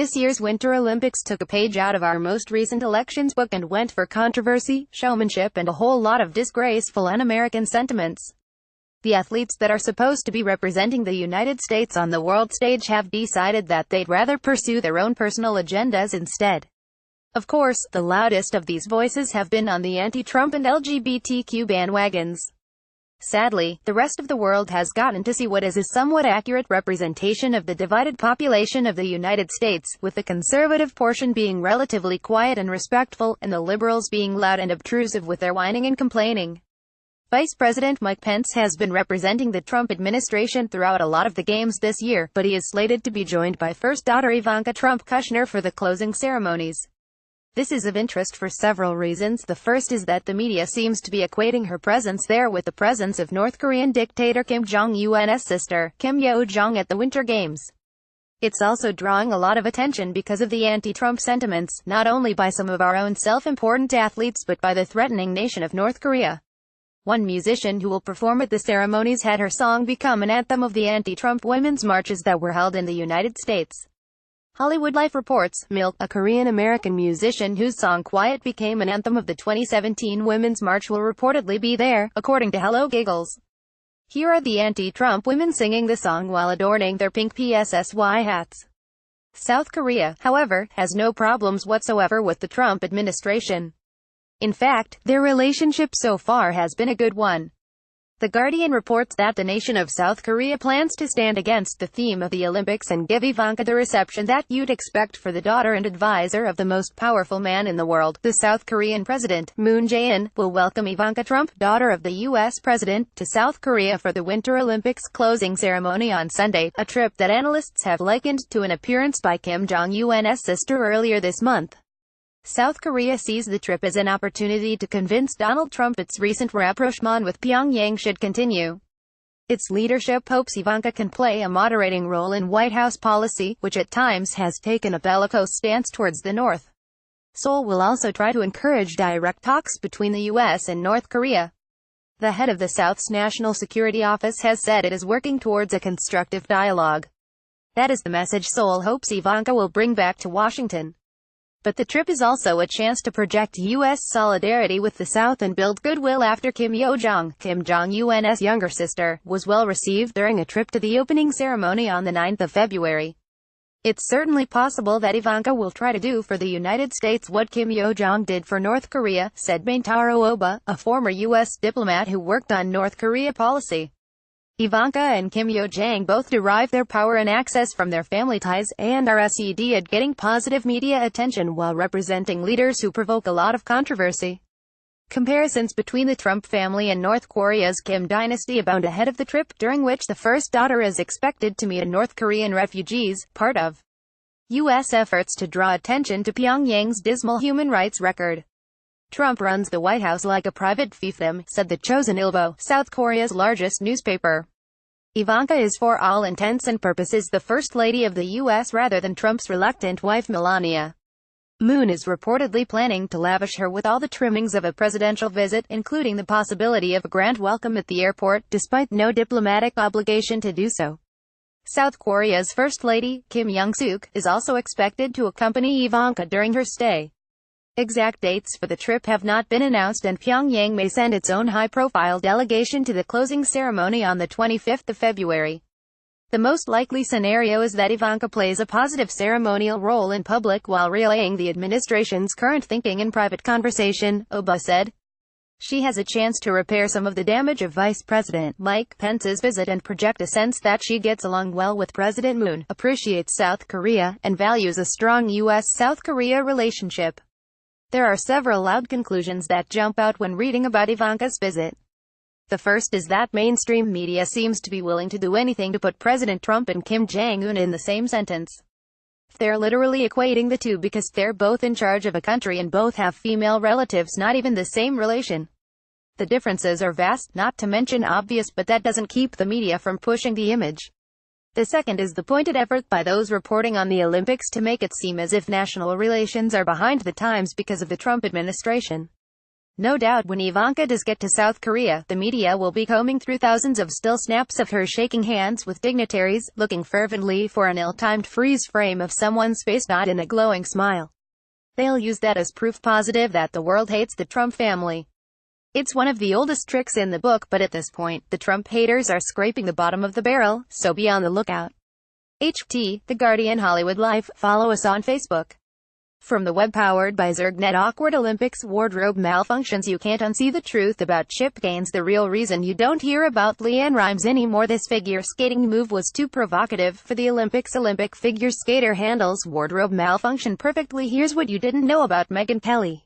this year's Winter Olympics took a page out of our most recent elections book and went for controversy, showmanship and a whole lot of disgraceful un-American sentiments. The athletes that are supposed to be representing the United States on the world stage have decided that they'd rather pursue their own personal agendas instead. Of course, the loudest of these voices have been on the anti-Trump and LGBTQ bandwagons. Sadly, the rest of the world has gotten to see what is a somewhat accurate representation of the divided population of the United States, with the conservative portion being relatively quiet and respectful, and the liberals being loud and obtrusive with their whining and complaining. Vice President Mike Pence has been representing the Trump administration throughout a lot of the games this year, but he is slated to be joined by first daughter Ivanka Trump Kushner for the closing ceremonies. This is of interest for several reasons. The first is that the media seems to be equating her presence there with the presence of North Korean dictator Kim Jong-un's sister, Kim Yo-jong, at the Winter Games. It's also drawing a lot of attention because of the anti-Trump sentiments, not only by some of our own self-important athletes but by the threatening nation of North Korea. One musician who will perform at the ceremonies had her song become an anthem of the anti-Trump women's marches that were held in the United States. Hollywood Life reports, Milk, a Korean-American musician whose song Quiet became an anthem of the 2017 Women's March, will reportedly be there, according to Hello Giggles. Here are the anti-Trump women singing the song while adorning their pink PSSY hats. South Korea, however, has no problems whatsoever with the Trump administration. In fact, their relationship so far has been a good one. The Guardian reports that the nation of South Korea plans to stand against the theme of the Olympics and give Ivanka the reception that you'd expect for the daughter and advisor of the most powerful man in the world. The South Korean president, Moon Jae-in, will welcome Ivanka Trump, daughter of the U.S. president, to South Korea for the Winter Olympics closing ceremony on Sunday, a trip that analysts have likened to an appearance by Kim Jong-un's sister earlier this month. South Korea sees the trip as an opportunity to convince Donald Trump its recent rapprochement with Pyongyang should continue. Its leadership hopes Ivanka can play a moderating role in White House policy, which at times has taken a bellicose stance towards the North. Seoul will also try to encourage direct talks between the U.S. and North Korea. The head of the South's National Security Office has said it is working towards a constructive dialogue. That is the message Seoul hopes Ivanka will bring back to Washington. But the trip is also a chance to project U.S. solidarity with the South and build goodwill after Kim Yo-jong, Kim Jong-un's younger sister, was well received during a trip to the opening ceremony on the 9th of February. It's certainly possible that Ivanka will try to do for the United States what Kim Yo-jong did for North Korea, said Maintaro Oba, a former U.S. diplomat who worked on North Korea policy. Ivanka and Kim Yo-jong both derive their power and access from their family ties, and are SED at getting positive media attention while representing leaders who provoke a lot of controversy. Comparisons between the Trump family and North Korea's Kim dynasty abound ahead of the trip, during which the first daughter is expected to meet North Korean refugees, part of U.S. efforts to draw attention to Pyongyang's dismal human rights record. Trump runs the White House like a private fiefdom, said the Chosun Ilbo, South Korea's largest newspaper. Ivanka is for all intents and purposes the First Lady of the U.S. rather than Trump's reluctant wife Melania. Moon is reportedly planning to lavish her with all the trimmings of a presidential visit, including the possibility of a grand welcome at the airport, despite no diplomatic obligation to do so. South Korea's First Lady, Kim Young-suk, is also expected to accompany Ivanka during her stay. Exact dates for the trip have not been announced, and Pyongyang may send its own high-profile delegation to the closing ceremony on the 25th of February. The most likely scenario is that Ivanka plays a positive ceremonial role in public while relaying the administration's current thinking in private conversation, Oba said. She has a chance to repair some of the damage of Vice President Mike Pence's visit and project a sense that she gets along well with President Moon, appreciates South Korea, and values a strong U.S.-South Korea relationship. There are several loud conclusions that jump out when reading about Ivanka's visit. The first is that mainstream media seems to be willing to do anything to put President Trump and Kim Jong-un in the same sentence. They're literally equating the two because they're both in charge of a country and both have female relatives, not even the same relation. The differences are vast, not to mention obvious, but that doesn't keep the media from pushing the image. The second is the pointed effort by those reporting on the Olympics to make it seem as if national relations are behind the times because of the Trump administration. No doubt when Ivanka does get to South Korea, the media will be combing through thousands of still snaps of her shaking hands with dignitaries, looking fervently for an ill-timed freeze frame of someone's face not in a glowing smile. They'll use that as proof positive that the world hates the Trump family. It's one of the oldest tricks in the book, but at this point, the Trump haters are scraping the bottom of the barrel, so be on the lookout. HT, The Guardian Hollywood Life. Follow us on Facebook. From the web powered by Zergnet. Awkward Olympics wardrobe malfunctions. You can't unsee the truth about Chip Gaines. The real reason you don't hear about Leanne Rimes anymore. This figure skating move was too provocative for the Olympics. Olympic figure skater handles wardrobe malfunction perfectly. Here's what you didn't know about Megyn Kelly.